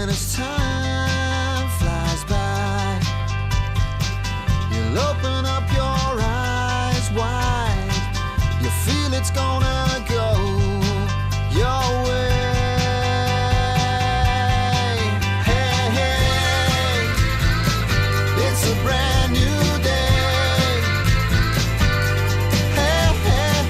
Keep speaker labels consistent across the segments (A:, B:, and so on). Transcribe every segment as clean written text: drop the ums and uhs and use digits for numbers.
A: And as time flies by, you'll open up your eyes wide. You feel it's gonna go your way. Hey, hey, it's a brand new day. Hey, hey,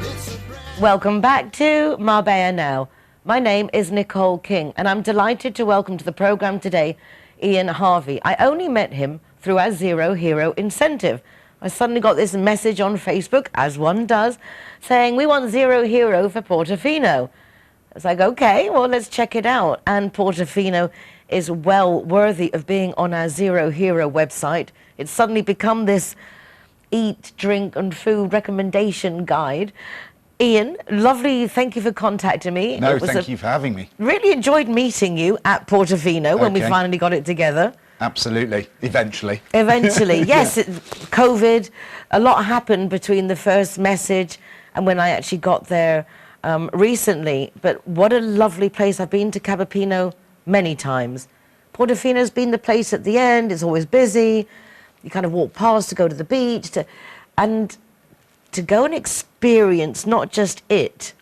A: hey, it's a brand.
B: Welcome back to Marbella Now. My name is Nicole King, and I'm delighted to welcome to the programme today Ian Harvey. I only met him through our Zero Hero incentive. I suddenly got this message on Facebook, as one does, saying we want Zero Hero for Portofino. I was like, okay, well, let's check it out. And Portofino is well worthy of being on our Zero Hero website. It's suddenly become this eat, drink and food recommendation guide. Ian, lovely, thank you for contacting me.
C: No, thank you for having me.
B: Really enjoyed meeting you at Portofino when we finally got it together.
C: Absolutely, eventually.
B: Eventually, yes. COVID, a lot happened between the first message and when I actually got there recently. But what a lovely place. I've been to Cappuccino many times. Portofino's been the place at the end. It's always busy. You kind of walk past to go to the beach. And to go and experience not just it,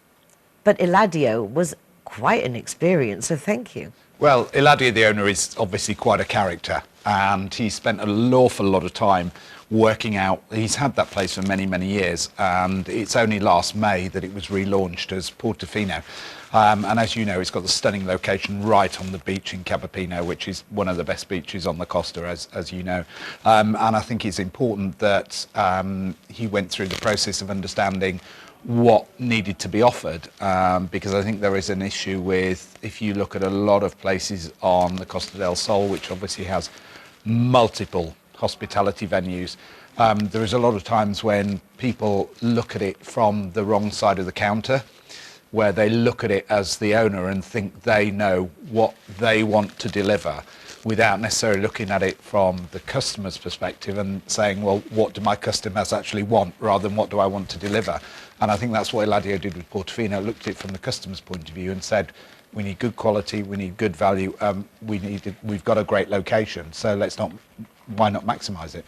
B: but Eladio was quite an experience, so thank you.
C: Well, Eladio, the owner, is obviously quite a character, and he spent an awful lot of time working out. He's had that place for many, many years, and it's only last May that it was relaunched as Portofino. And as you know, it's got the stunning location right on the beach in Cappuccino, which is one of the best beaches on the Costa, as you know. And I think it's important that he went through the process of understanding what needed to be offered, because I think there is an issue with, if you look at a lot of places on the Costa del Sol, which obviously has multiple hospitality venues, there is a lot of times when people look at it from the wrong side of the counter, where they look at it as the owner and think they know what they want to deliver without necessarily looking at it from the customer's perspective and saying, well, what do my customers actually want rather than what do I want to deliver? And I think that's what Eladio did with Portofino, looked at it from the customer's point of view and said, we need good quality, we need good value, we've got a great location, so why not maximise it?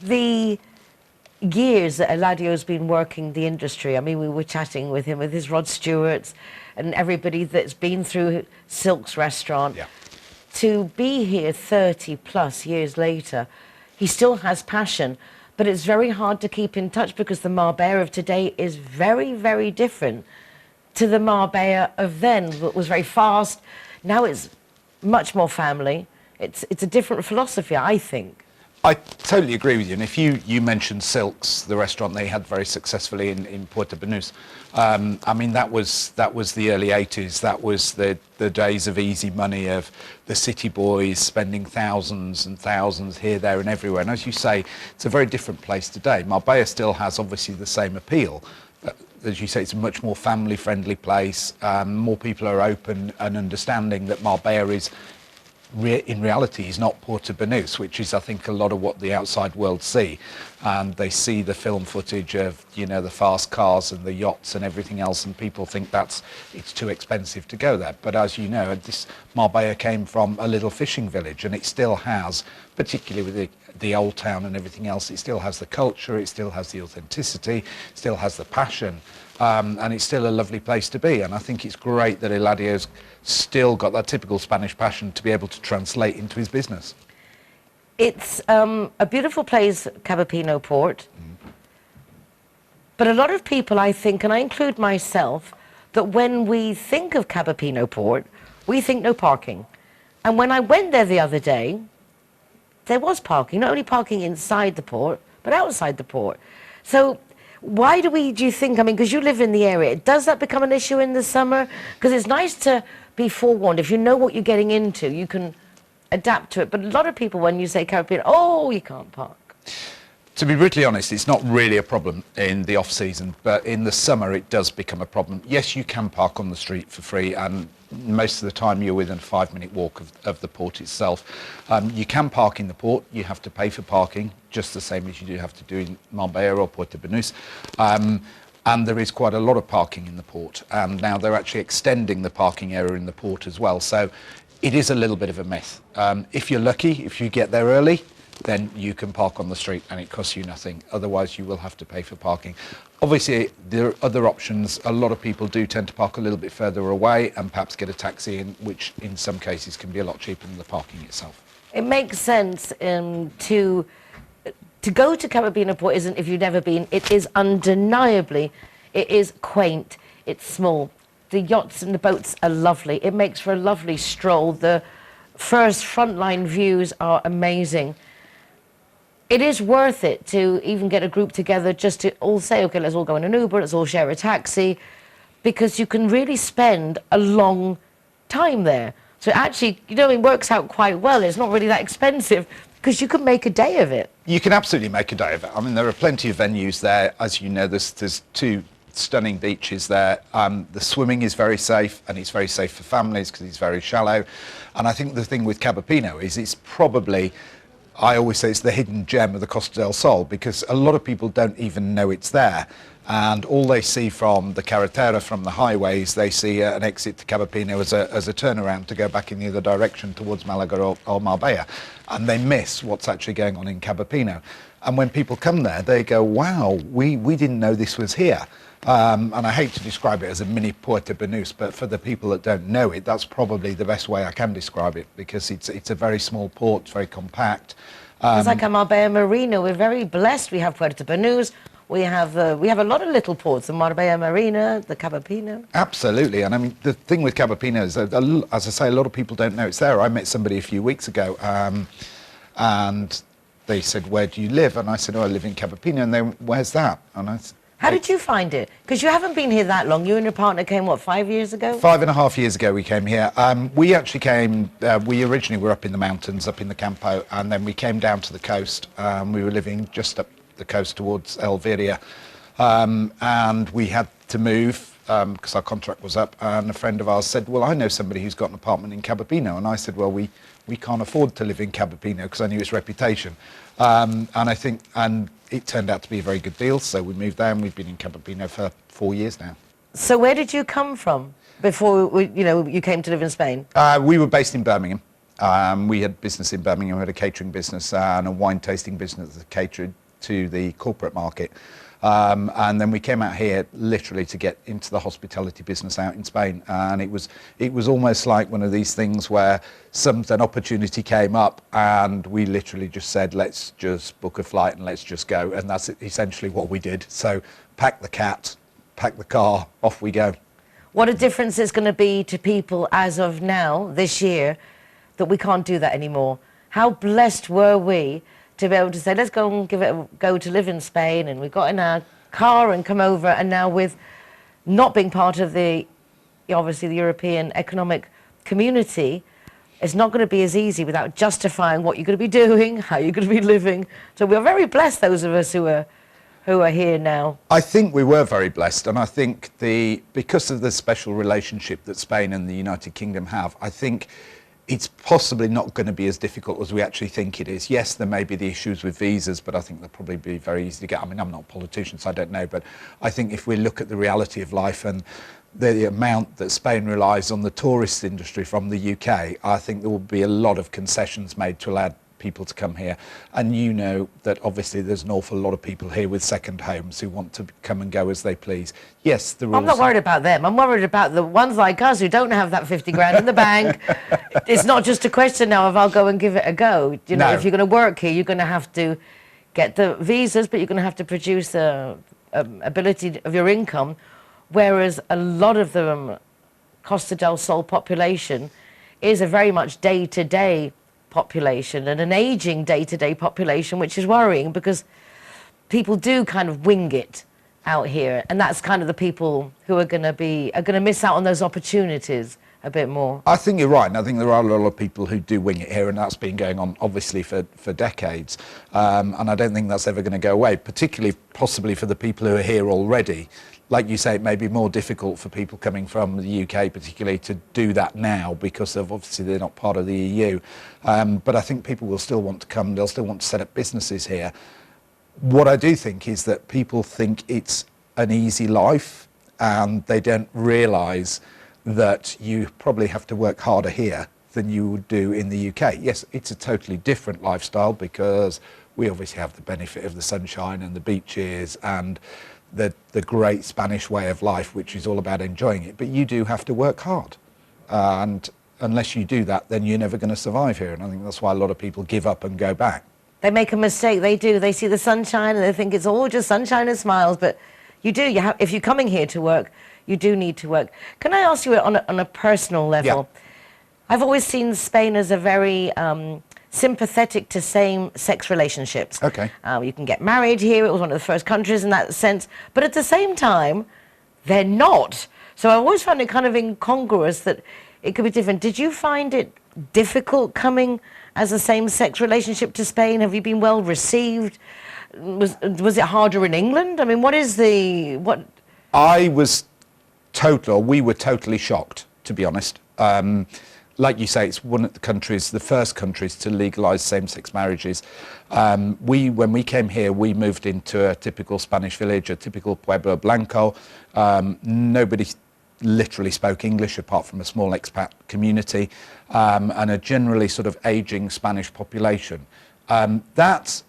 B: The years that Eladio's been working the industry, I mean, we were chatting with him, with his Rod Stewart's and everybody that's been through Silk's restaurant.
C: Yeah.
B: To be here 30 plus years later, he still has passion, but it's very hard to keep in touch because the Marbella of today is very, very different to the Marbella of then. It was very fast. Now it's much more family. It's a different philosophy, I think.
C: I totally agree with you. And if you mentioned Silk's, the restaurant they had very successfully in Puerto Banús, I mean, that was the early 80s. That was the days of easy money, of the city boys spending thousands and thousands here, there and everywhere. And as you say, it's a very different place today. Marbella still has obviously the same appeal. As you say, it's a much more family-friendly place. More people are open and understanding that Marbella is, in reality, is not Puerto Banús, which is, I think, a lot of what the outside world see. And they see the film footage of, you know, the fast cars and the yachts and everything else, and people think it's too expensive to go there. But as you know, this Marbella came from a little fishing village, and it still has, particularly with the old town and everything else, it still has the culture, it still has the authenticity, still has the passion, and it's still a lovely place to be. And I think it's great that Eladio's still got that typical Spanish passion to be able to translate into his business.
B: It's a beautiful place, Cappuccino Port. But a lot of people, I think, and I include myself, that when we think of Cappuccino Port, we think no parking. And when I went there the other day, there was parking, not only parking inside the port, but outside the port. So why do you think, I mean, because you live in the area, does that become an issue in the summer? Because it's nice to be forewarned. If you know what you're getting into, you can adapt to it. But a lot of people, when you say Caribbean, oh, you can't park.
C: To be brutally honest, it's not really a problem in the off-season, but in the summer it does become a problem. Yes, you can park on the street for free, and most of the time you're within a 5-minute walk of the port itself. You can park in the port. You have to pay for parking, just the same as you do have to do in Marbella or Puerto Banús. And there is quite a lot of parking in the port. And now they're actually extending the parking area in the port as well. So it is a little bit of a myth. If you're lucky, if you get there early, then you can park on the street and it costs you nothing. Otherwise, you will have to pay for parking. Obviously, there are other options. A lot of people do tend to park a little bit further away and perhaps get a taxi in, which in some cases can be a lot cheaper than the parking itself.
B: It makes sense to go to Carabina Port. Isn't, if you've never been, it is undeniably, it is quaint, it's small. The yachts and the boats are lovely. It makes for a lovely stroll. The first frontline views are amazing. It is worth it to even get a group together just to all say, okay, let's all go in an Uber, let's all share a taxi, because you can really spend a long time there. So actually, you know, it works out quite well. It's not really that expensive because you can make a day of it.
C: You can absolutely make a day of it. I mean, there are plenty of venues there. As you know, there's two stunning beaches there. The swimming is very safe, and it's very safe for families because it's very shallow. And I think the thing with Capopino is it's probably, I always say it's the hidden gem of the Costa del Sol, because a lot of people don't even know it's there. And all they see from the carretera, from the highways, they see an exit to Capopino as a turnaround to go back in the other direction towards Malaga or Marbella. And they miss what's actually going on in Capopino. And when people come there, they go, wow, we didn't know this was here. And I hate to describe it as a mini Puerto Banús, but for the people that don't know it, that's probably the best way I can describe it, because it's a very small port, very compact.
B: It's like a Marbella Marina. We're very blessed. We have Puerto Banús. We have a lot of little ports, the Marbella Marina, the Capopino.
C: Absolutely, and I mean, the thing with Capopino is, that, as I say, a lot of people don't know it's there. I met somebody a few weeks ago, and they said, where do you live? And I said, oh, I live in Capopino, and they went, where's that? And I said,
B: how did you find it? Because you haven't been here that long. You and your partner came, what, 5 years ago?
C: 5.5 years ago we came here. We actually came, we originally were up in the mountains, up in the Campo, and then we came down to the coast. We were living just up the coast towards Elviria, and we had to move because our contract was up, and a friend of ours said, well, I know somebody who's got an apartment in Capopino, and I said, well, we can't afford to live in Capopino because I knew its reputation, and I think, and it turned out to be a very good deal, so we moved there, and we've been in Capopino for 4 years now.
B: So where did you come from before you came to live in Spain?
C: We were based in Birmingham. We had business in Birmingham. We had a catering business and a wine tasting business that catered to the corporate market, and then we came out here literally to get into the hospitality business out in Spain, and it was almost like one of these things where an opportunity came up, and we literally just said, let's just book a flight and let's just go, and that's essentially what we did. So pack the cat, pack the car, off we go.
B: What a difference it's going to be to people as of now, this year, that we can't do that anymore. How blessed were we to be able to say, let's go and give it a go to live in Spain, and we got in our car and come over, and now with not being part of obviously the European economic community, it's not going to be as easy without justifying what you're going to be doing, how you're going to be living. So we're very blessed, those of us who are here now.
C: I think we were very blessed, and I think because of the special relationship that Spain and the United Kingdom have, I think it's possibly not going to be as difficult as we actually think it is. Yes, there may be the issues with visas, but I think they'll probably be very easy to get. I mean, I'm not a politician, so I don't know, but I think if we look at the reality of life and the amount that Spain relies on the tourist industry from the UK, I think there will be a lot of concessions made to allow people to come here. And you know that obviously there's an awful lot of people here with second homes who want to come and go as they please. Yes, the rules.
B: I'm not worried about them. I'm worried about the ones like us who don't have that 50 grand in the bank. It's not just a question now of I'll go and give it a go. You know,
C: No.
B: if you're going to work here, you're going to have to get the visas, but you're going to have to produce the ability of your income. Whereas a lot of the Costa del Sol population is a very much day-to-day population, and an aging day-to-day population, which is worrying because people do kind of wing it out here, and that's kind of the people who are going to miss out on those opportunities a bit more.
C: I think you're right, and I think there are a lot of people who do wing it here, and that's been going on obviously for decades, and I don't think that's ever going to go away, particularly possibly for the people who are here already. Like you say, it may be more difficult for people coming from the UK particularly to do that now because of obviously they're not part of the EU. But I think people will still want to come, they'll still want to set up businesses here. What I do think is that people think it's an easy life, and they don't realise that you probably have to work harder here than you would do in the UK. Yes, it's a totally different lifestyle because we obviously have the benefit of the sunshine and the beaches and the great Spanish way of life, which is all about enjoying it. But you do have to work hard. And unless you do that, then you're never going to survive here. And I think that's why a lot of people give up and go back.
B: They make a mistake. They do. They see the sunshine and they think it's all just sunshine and smiles. But you do. If you're coming here to work, you do need to work. Can I ask you on a personal level?
C: Yeah.
B: I've always seen Spain as a very sympathetic to same-sex relationships.
C: Okay.
B: You can get married here. It was one of the first countries in that sense. But at the same time, they're not. So I always found it kind of incongruous that it could be different. Did you find it difficult coming as a same-sex relationship to Spain? Have you been well received? Was it harder in England? I mean,
C: We were totally shocked, to be honest. Like you say, it's one of the first countries to legalise same-sex marriages. When we came here, we moved into a typical Spanish village, a typical Pueblo Blanco. Nobody literally spoke English apart from a small expat community, and a generally sort of ageing Spanish population. That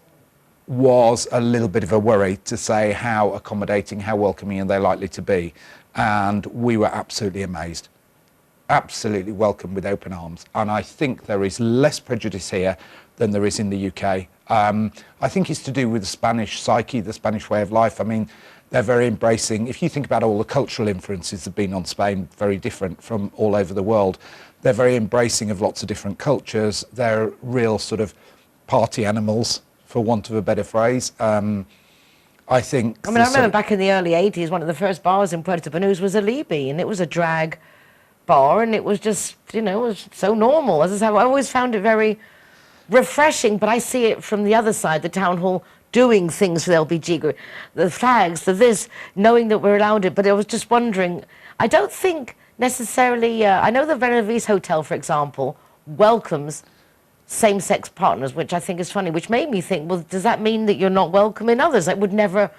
C: was a little bit of a worry, to say how accommodating, how welcoming are they likely to be. And we were absolutely amazed. Absolutely welcome with open arms. And I think there is less prejudice here than there is in the UK. I think it's to do with the Spanish psyche, the Spanish way of life. I mean, they're very embracing. If you think about all the cultural influences that have been on Spain, very different from all over the world, they're very embracing of lots of different cultures. They're real sort of party animals, for want of a better phrase. I
B: remember back in the early 80s, one of the first bars in Puerto Banús was a Libby, and it was a drag bar, and it was just, it was so normal. As I say, I always found it very refreshing, but I see it from the other side, the town hall doing things for the LBG, the flags, the this, knowing that we're allowed it. But I was just wondering, I don't think necessarily, I know the Venevis Hotel, for example, welcomes same-sex partners, which I think is funny, which made me think, well, does that mean that you're not welcoming others? That would never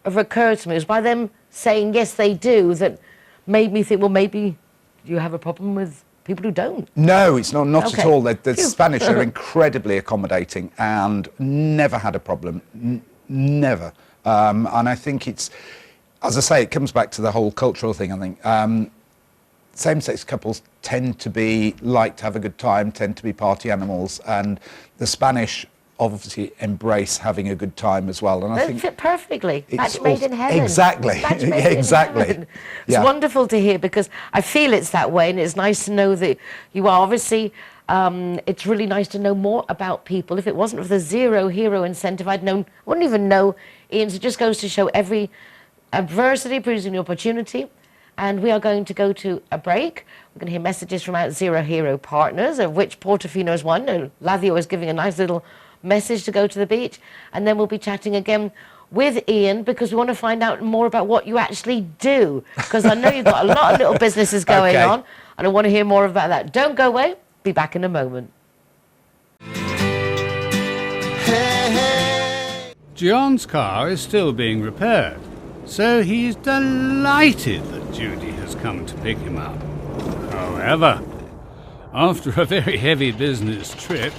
B: have occurred to me. It was by them saying, yes, they do, that made me think, well, maybe you have a problem with people who don't.
C: No, it's not
B: Okay.
C: at all. The Spanish are incredibly accommodating and never had a problem, never. And I think it's, as I say, it comes back to the whole cultural thing, I think. Same-sex couples tend to like to have a good time, tend to be party animals, and the Spanish obviously embrace having a good time as well. And I
B: They
C: think
B: fit perfectly. Match
C: it's
B: made in heaven.
C: Exactly.
B: Match made in
C: Exactly.
B: heaven. It's
C: Yeah.
B: wonderful to hear, because I feel it's that way, and it's nice to know that you are. Obviously, it's really nice to know more about people. If it wasn't for the Zero Hero incentive, I wouldn't even know, Ian. So it just goes to show every adversity produces an opportunity. And we are going to go to a break. We're going to hear messages from our Zero Hero partners, of which Portofino is one. And Lazio is giving a nice little message to go to the beach. And then we'll be chatting again with Ian, because we want to find out more about what you actually do. Because I know you've got a lot of little businesses going
C: Okay.
B: on, and I want to hear more about that. Don't go away. Be back in a moment.
D: John's car is still being repaired, so he's delighted that Judy has come to pick him up. However, after a very heavy business trip,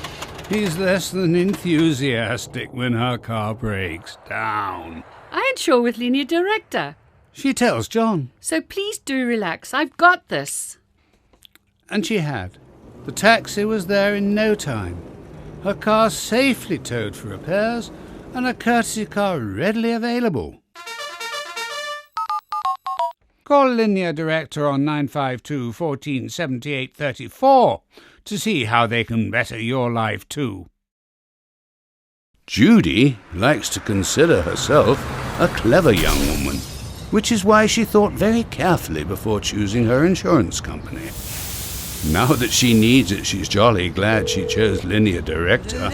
D: he's less than enthusiastic when her car breaks down.
E: I ain't sure with Linear Director,
D: She tells John,
E: so please do relax. I've got this.
D: and she had. The taxi was there in no time, her car safely towed for repairs, and a courtesy car readily available. Call Linear Director on 952 14 78 34 to see how they can better your life too. Judy likes to consider herself a clever young woman, which is why she thought very carefully before choosing her insurance company. Now that she needs it, she's jolly glad she chose Linear Director,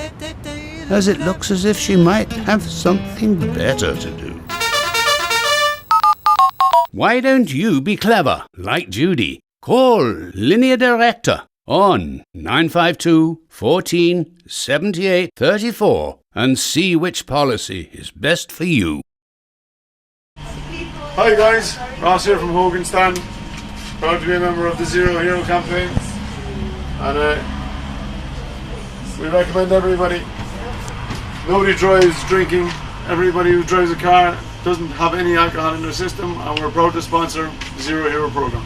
D: as it looks as if she might have something better to do. Why don't you be clever, like Judy? Call Linear Director on 952 14 78 34 and see which policy is best for you.
F: Hi guys, Ross here from Hogan Stand. Proud to be a member of the Zero Hero campaign. And we recommend everybody. Nobody drives drinking. Everybody who drives a car doesn't have any alcohol in their system, and we're proud to sponsor the Zero Hero program.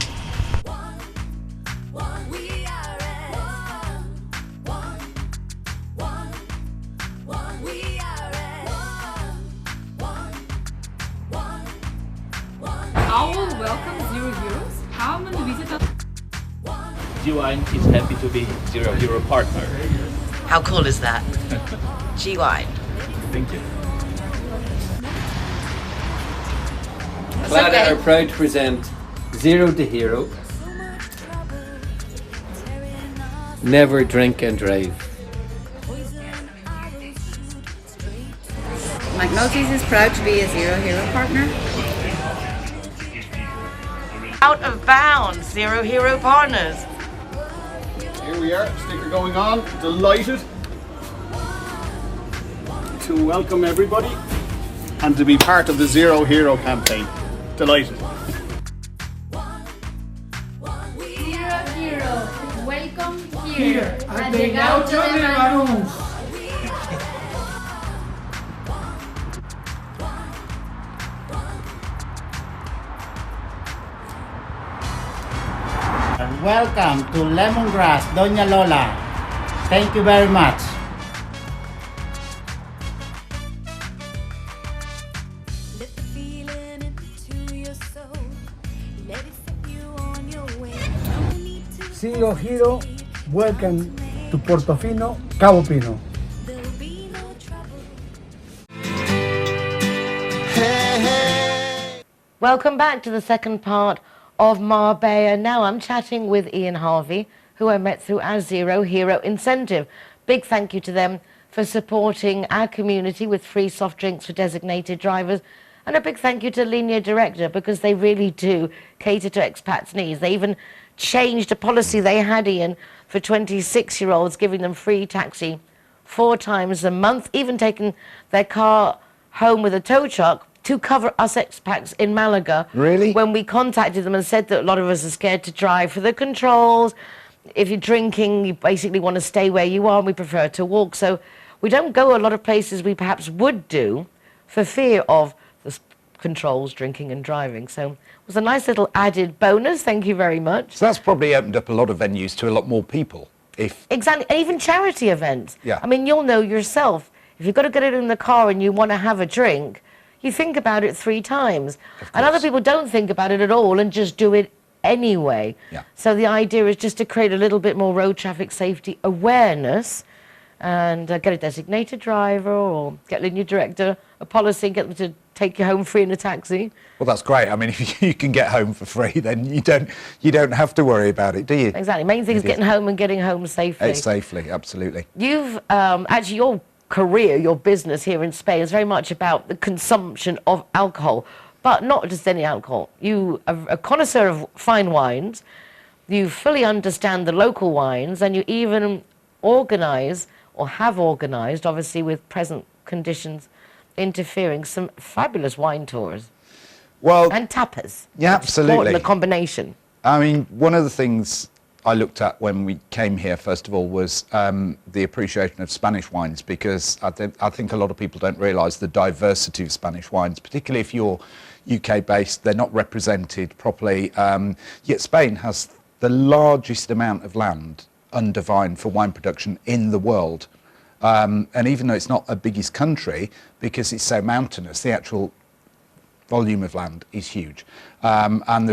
E: Our welcome Zero Heroes. How many visitors?
G: G-Wine is happy to be Zero Hero partner.
B: How cool is that? G-Wine.
G: Thank you.
H: Clara are proud to present Zero to Hero. Never drink and drive.
I: McNulty's is proud to be a Zero Hero partner.
B: Out of bounds, Zero Hero partners.
F: Here we are, sticker going on. Delighted to welcome everybody and to be part of the Zero Hero campaign. Delighted.
J: Zero Hero, welcome here. Ha llegado de Maroons.
K: Welcome to Lemongrass, Doña Lola. Thank you very much.
L: Zero Hero, welcome to Portofino, Cabo Pino.
B: Welcome back to the second part of Marbella Now. I'm chatting with Ian Harvey, who I met through our Zero Hero incentive. Big thank you to them for supporting our community with free soft drinks for designated drivers. And a big thank you to Linea Director, because they really do cater to expats' needs. They even changed a policy they had, Ian, for 26-year-olds, giving them free taxi 4 times a month, even taking their car home with a tow truck to cover us expats in Malaga.
C: Really?
B: When we contacted them and said that a lot of us are scared to drive for the controls. If you're drinking, you basically want to stay where you are, and we prefer to walk. So we don't go a lot of places we perhaps would do for fear of the controls, drinking and driving. So it was a nice little added bonus. Thank you very much.
C: So that's probably opened up a lot of venues to a lot more people.
B: Exactly, and even charity events.
C: Yeah.
B: I mean, you'll know yourself, if you've got to get it in the car and you want to have a drink, you think about it 3 times. And other people don't think about it at all and just do it anyway.
C: Yeah.
B: So the idea is just to create a little bit more road traffic safety awareness and get a designated driver or get Linea Director a policy, get them to take you home free in a taxi.
C: Well, that's great. I mean, if you can get home for free, then you don't have to worry about it, do you?
B: Exactly. Main thing is getting home and getting home safely.
C: Safely, absolutely.
B: You've actually, your career, your business here in Spain is very much about the consumption of alcohol, but not just any alcohol. You are a connoisseur of fine wines, you fully understand the local wines, and you even organise, or have organised, obviously with present conditions interfering, some fabulous wine tours.
C: Well,
B: and tapas.
C: Yeah, absolutely.
B: The combination.
C: I mean, one of the things I looked at when we came here, first of all, was the appreciation of Spanish wines, because I think a lot of people don't realise the diversity of Spanish wines, particularly if you're UK-based, they're not represented properly. Yet Spain has the largest amount of land under vine for wine production in the world. And even though it's not a biggest country, because it's so mountainous, the actual volume of land is huge. And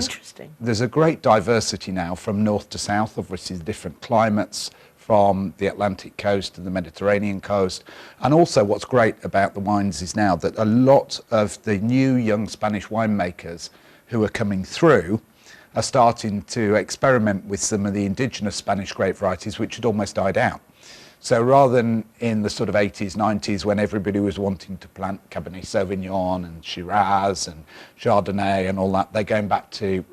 C: there's a great diversity now from north to south, obviously the different climates, from the Atlantic coast to the Mediterranean coast. And also what's great about the wines is now that a lot of the new young Spanish winemakers who are coming through are starting to experiment with some of the indigenous Spanish grape varieties, which had almost died out. So rather than in the sort of 80s, 90s, when everybody was wanting to plant Cabernet Sauvignon and Shiraz and Chardonnay and all that, they're going back to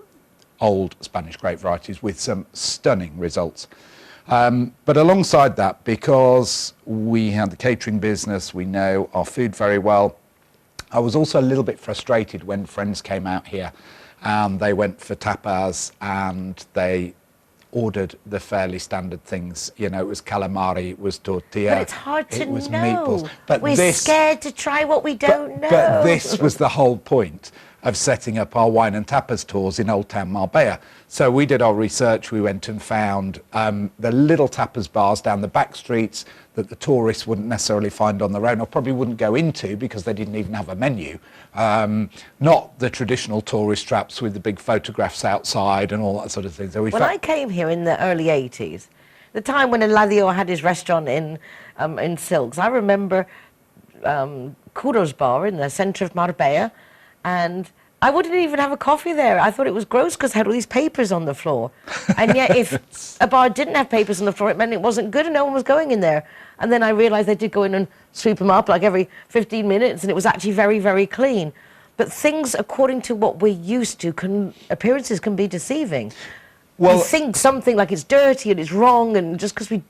C: old Spanish grape varieties with some stunning results. But alongside that, because we have the catering business, we know our food very well, I was also a little bit frustrated when friends came out here and they went for tapas and they ordered the fairly standard things. You know, it was calamari, it was tortilla.
B: But it's hard to
C: it was
B: know.
C: meatballs. But
B: We're scared to try what we don't know.
C: But this was the whole point of setting up our wine and tapas tours in Old Town Marbella. So we did our research, we went and found the little tapas bars down the back streets that the tourists wouldn't necessarily find on their own, or probably wouldn't go into because they didn't even have a menu. Not the traditional tourist traps with the big photographs outside and all that sort of thing. So
B: when I came here in the early 80s, the time when Eladio had his restaurant in Silks, I remember Kuro's Bar in the centre of Marbella, and I wouldn't even have a coffee there. I thought it was gross because it had all these papers on the floor. And yet if a bar didn't have papers on the floor, it meant it wasn't good and no one was going in there. And then I realised they did go in and sweep them up like every 15 minutes, and it was actually very, very clean. But things, according to what we're used to, appearances can be deceiving. Well, you think something like it's dirty and it's wrong, and just because it's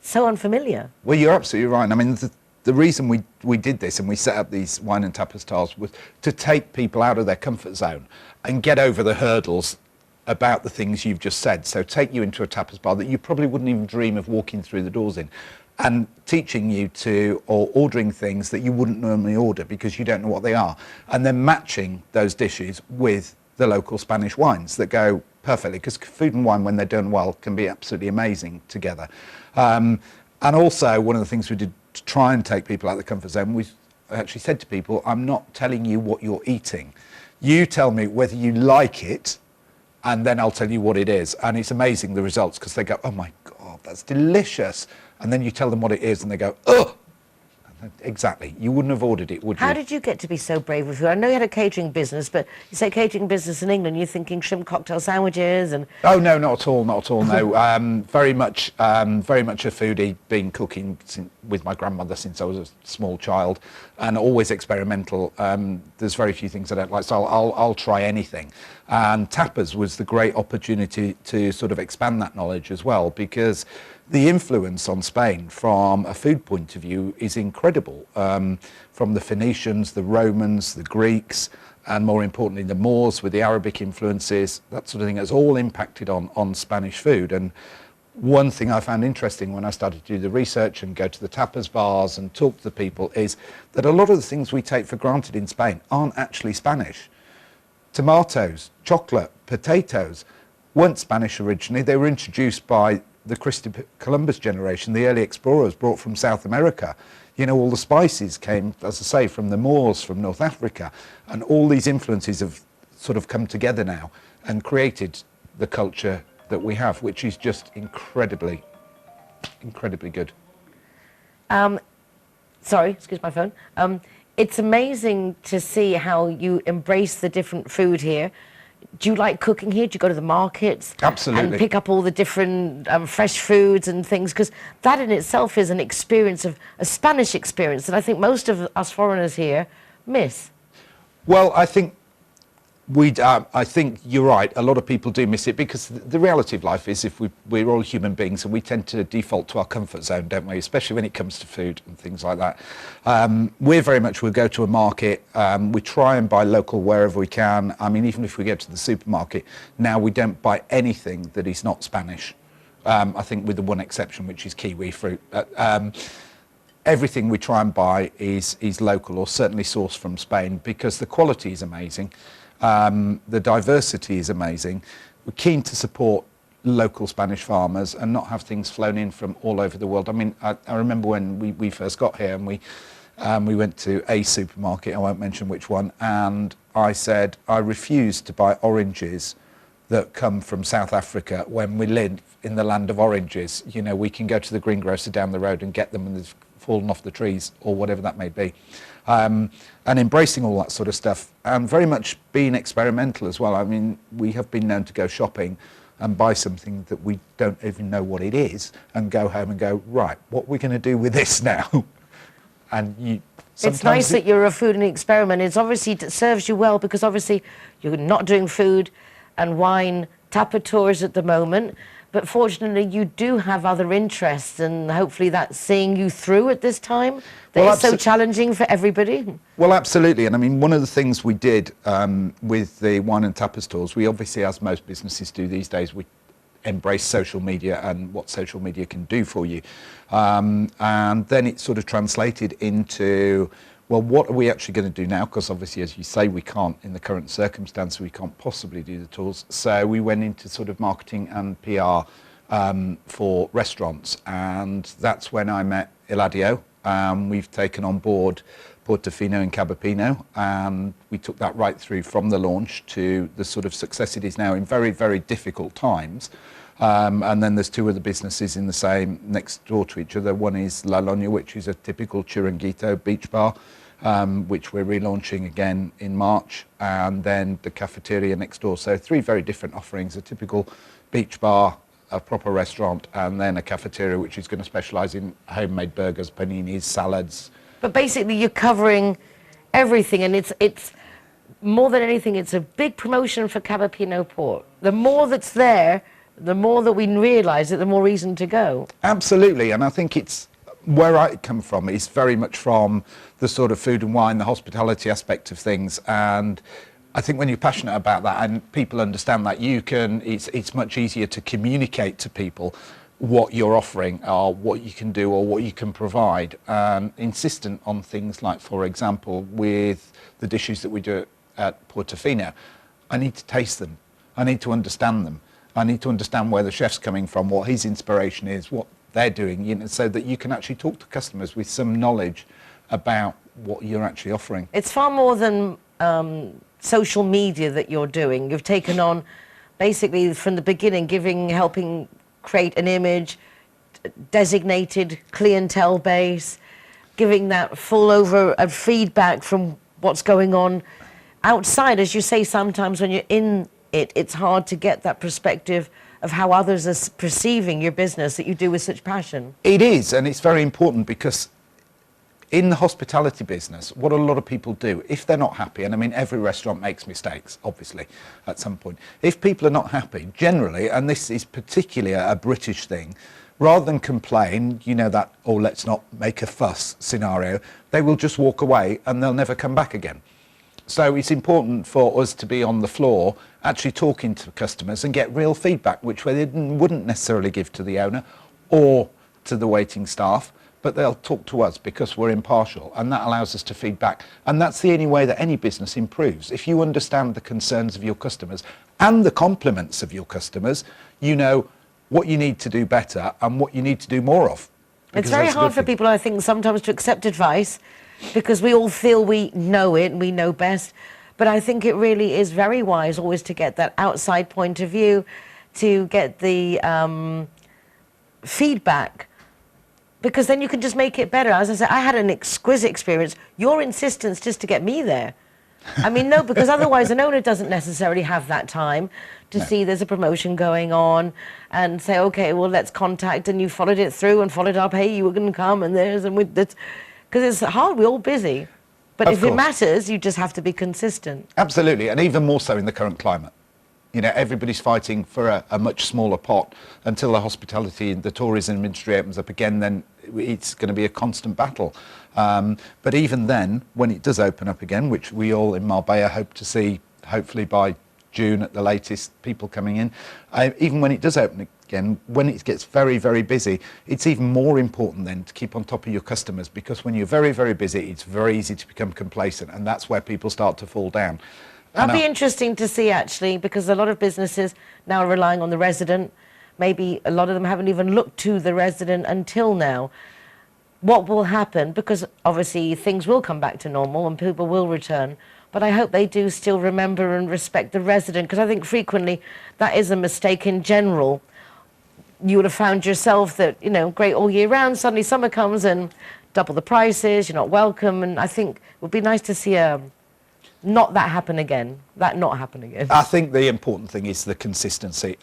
B: so unfamiliar.
C: Well, you're absolutely right. I mean, the reason we did this and we set up these wine and tapas stars was to take people out of their comfort zone and get over the hurdles about the things you've just said. So take you into a tapas bar that you probably wouldn't even dream of walking through the doors in, and teaching you to, or ordering things that you wouldn't normally order because you don't know what they are, and then matching those dishes with the local Spanish wines that go perfectly, because food and wine, when they're done well, can be absolutely amazing together. And also, one of the things we did to try and take people out of the comfort zone, we actually said to people, I'm not telling you what you're eating. You tell me whether you like it, and then I'll tell you what it is. And it's amazing, the results, because they go, oh my God, that's delicious. And then you tell them what it is, and they go, ugh. Exactly. You wouldn't have ordered it, would you?
B: How did you get to be so brave with food? I know you had a catering business, but you say catering business in England, you're thinking shrimp cocktail sandwiches and...
C: Oh, no, not at all, not at all, no. Very much a foodie, been cooking with my grandmother since I was a small child, and always experimental. There's very few things I don't like, so I'll try anything. And tapas was the great opportunity to sort of expand that knowledge as well, because the influence on Spain from a food point of view is incredible. From the Phoenicians, the Romans, the Greeks, and more importantly the Moors with the Arabic influences, that sort of thing has all impacted on Spanish food. And one thing I found interesting when I started to do the research and go to the tapas bars and talk to the people is that a lot of the things we take for granted in Spain aren't actually Spanish. Tomatoes, chocolate, potatoes weren't Spanish originally. They were introduced by the Christopher Columbus generation, the early explorers brought from South America. You know, all the spices came, as I say, from the Moors, from North Africa, and all these influences have sort of come together now and created the culture that we have, which is just incredibly, incredibly good.
B: Sorry, excuse my phone. It's amazing to see how you embrace the different food here. Do you like cooking here? Do you go to the markets?
C: Absolutely.
B: And pick up all the different fresh foods and things? Because that in itself is an experience, a Spanish experience that I think most of us foreigners here miss.
C: Well, I think I think you're right. A lot of people do miss it because the reality of life is we're all human beings and we tend to default to our comfort zone, don't we? Especially when it comes to food and things like that. We'll go to a market. We try and buy local wherever we can. I mean, even if we go to the supermarket, now we don't buy anything that is not Spanish. I think with the one exception, which is kiwi fruit. Everything we try and buy is local or certainly sourced from Spain because the quality is amazing. The diversity is amazing. We're keen to support local Spanish farmers and not have things flown in from all over the world. I mean, I remember when we first got here and we went to a supermarket, I won't mention which one, and I said I refuse to buy oranges that come from South Africa when we live in the land of oranges. You know, we can go to the greengrocer down the road and get them and they've fallen off the trees or whatever that may be. And embracing all that sort of stuff and very much being experimental as well. I mean, we have been known to go shopping and buy something that we don't even know what it is and go home and go, right, what are we going to do with this now? And
B: it's nice that you're a food and experiment. It's obviously, it serves you well because obviously you're not doing food and wine tapa tours at the moment, but fortunately you do have other interests, and hopefully that's seeing you through at this time that
C: Well,
B: is so challenging for everybody.
C: Well, absolutely. And I mean, one of the things we did with the wine and tapas stores, we obviously, as most businesses do these days, we embrace social media and what social media can do for you. And then it sort of translated into, well, what are we actually going to do now? Because obviously, as you say, we can't, in the current circumstance, we can't possibly do the tours. So we went into sort of marketing and PR for restaurants. And that's when I met Eladio. We've taken on board Portofino and Cabapino, and we took that right through from the launch to the sort of success it is now in very, very difficult times. And then there's two other businesses in the same, next door to each other. One is La Loña, which is a typical Chiringuito beach bar, which we're relaunching again in March, and then the cafeteria next door. So three very different offerings: a typical beach bar, a proper restaurant, and then a cafeteria which is going to specialise in homemade burgers, paninis, salads.
B: But basically you're covering everything, and it's more than anything, it's a big promotion for Cabapino Port. The more that's there, the more that we realise it, the more reason to go.
C: Absolutely, and I think it's where I come from is very much from the sort of food and wine, the hospitality aspect of things, and I think when you're passionate about that and people understand that, it's much easier to communicate to people what you're offering or what you can do or what you can provide. Insistent on things like, for example, with the dishes that we do at Portofino, I need to taste them. I need to understand them. I need to understand where the chef's coming from, what his inspiration is, what they're doing, you know, so that you can actually talk to customers with some knowledge about what you're actually offering.
B: It's far more than social media that you're doing. You've taken on, basically from the beginning, helping create an image, designated clientele base, giving that full over feedback from what's going on outside. As you say, sometimes when you're in it, it's hard to get that perspective of how others are perceiving your business that you do with such passion.
C: It is, and it's very important because in the hospitality business, what a lot of people do, if they're not happy, and I mean every restaurant makes mistakes, obviously, at some point. If people are not happy, generally, and this is particularly a British thing, rather than complain, you know, that, oh, let's not make a fuss scenario, they will just walk away and they'll never come back again. So it's important for us to be on the floor, actually talking to customers and get real feedback, which they wouldn't necessarily give to the owner or to the waiting staff, but they'll talk to us because we're impartial, and that allows us to feedback. And that's the only way that any business improves. If you understand the concerns of your customers and the compliments of your customers, you know what you need to do better and what you need to do more of.
B: It's very hard for people, I think, sometimes to accept advice because we all feel we know it and we know best. But I think it really is very wise always to get that outside point of view, to get the feedback, because then you can just make it better. As I said, I had an exquisite experience. Your insistence just to get me there. I mean, no, because otherwise an owner doesn't necessarily have that time to see there's a promotion going on and say, okay, well, let's contact, and you followed it through and followed up, hey, you were going to come, and there's, and with this, because it's hard, we're all busy. But if it matters, you just have to be consistent.
C: Absolutely, and even more so in the current climate. You know, everybody's fighting for a much smaller pot until the hospitality and the tourism industry opens up again. Then it's going to be a constant battle. But even then, when it does open up again, which we all in Marbella hope to see, hopefully by June at the latest, people coming in, even when it does open again, when it gets very, very busy, it's even more important then to keep on top of your customers, because when you're very, very busy, it's very easy to become complacent, and that's where people start to fall down.
B: That'll be interesting to see, actually, because a lot of businesses now are relying on the resident. Maybe a lot of them haven't even looked to the resident until now. What will happen? Because obviously things will come back to normal and people will return. But I hope they do still remember and respect the resident, because I think frequently that is a mistake in general. You would have found yourself that, you know, great all year round, suddenly summer comes and double the prices, you're not welcome. And I think it would be nice to see not happen again. I think the important thing is the consistency.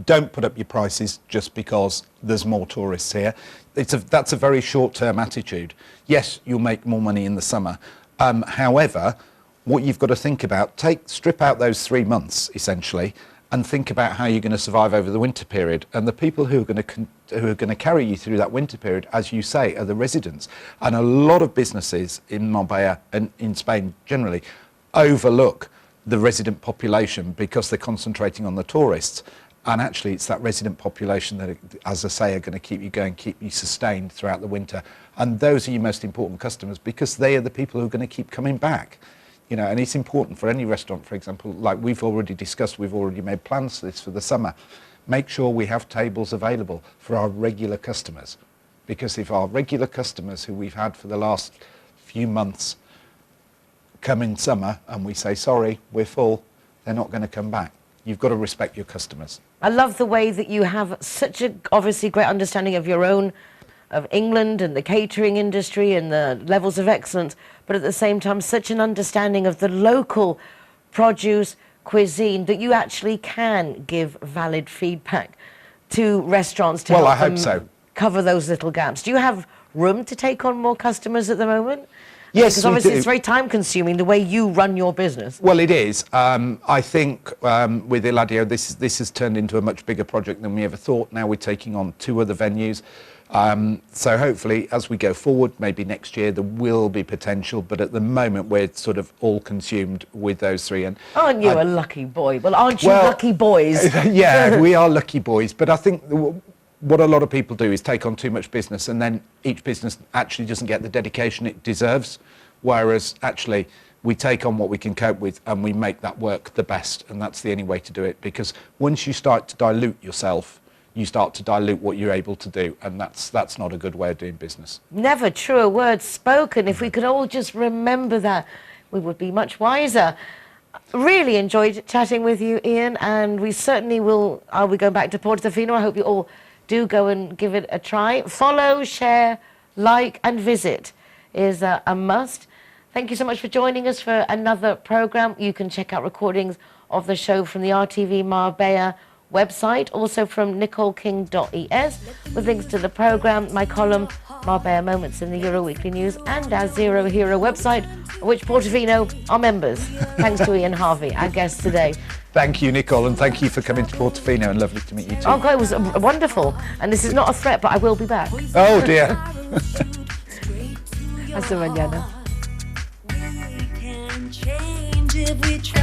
B: Don't put up your prices just because there's more tourists here. That's a very short-term attitude. Yes, you'll make more money in the summer. However, what you've got to think about, strip out those 3 months, essentially,
C: and think about how you're going to survive over the winter period. And the people who are going to carry you through that winter period, as you say, are the residents. And a lot of businesses in Marbella and in Spain generally overlook the resident population because they're concentrating on the tourists. And actually, it's that resident population that, as I say, are going to keep you going, keep you sustained throughout the winter. And those are your most important customers because they are the people who are going to keep coming back. You know, and it's important for any restaurant, for example, like we've already discussed, we've already made plans for this for the summer. Make sure we have tables available for our regular customers. Because if our regular customers who we've had for the last few months come in summer and we say, sorry, we're full, they're not going to come back. You've got to respect your customers.
B: I love the way that you have such a, obviously, great understanding of your own, of England and the catering industry and the levels of excellence, but at the same time such an understanding of the local produce cuisine that you actually can give valid feedback to restaurants to help them cover those little gaps. Do you have room to take on more customers at the moment?
C: Yes,
B: because obviously it's very time consuming the way you run your business.
C: Well, it is. I think with Eladio this has turned into a much bigger project than we ever thought. Now we're taking on 2 other venues. So hopefully as we go forward, maybe next year there will be potential, but at the moment we're sort of all consumed with those 3. And
B: aren't you a lucky boy? Well, aren't you lucky boys?
C: Yeah, we are lucky boys, but I think what a lot of people do is take on too much business and then each business actually doesn't get the dedication it deserves, whereas actually we take on what we can cope with and we make that work the best, and that's the only way to do it, because once you start to dilute yourself, you start to dilute what you're able to do, and that's not a good way of doing business.
B: Never truer words spoken. If we could all just remember that, we would be much wiser. Really enjoyed chatting with you, Ian, and we certainly will. I'll be going back to Portofino. I hope you all do go and give it a try. Follow, share, like, and visit is a must. Thank you so much for joining us for another program. You can check out recordings of the show from the RTV Marbella website, also from nicoleking.es, with links to the program, my column, Marbella Moments in the Euro Weekly News, and our Zero Hero website, of which Portofino are members. Thanks to Ian Harvey, our guest today.
C: Thank you, Nicole, and thank you for coming to Portofino, and lovely to meet you too.
B: Oh, God, it was wonderful. And this is not a threat, but I will be back.
C: Oh, dear.
B: Hasta mañana.
A: We can change if we try.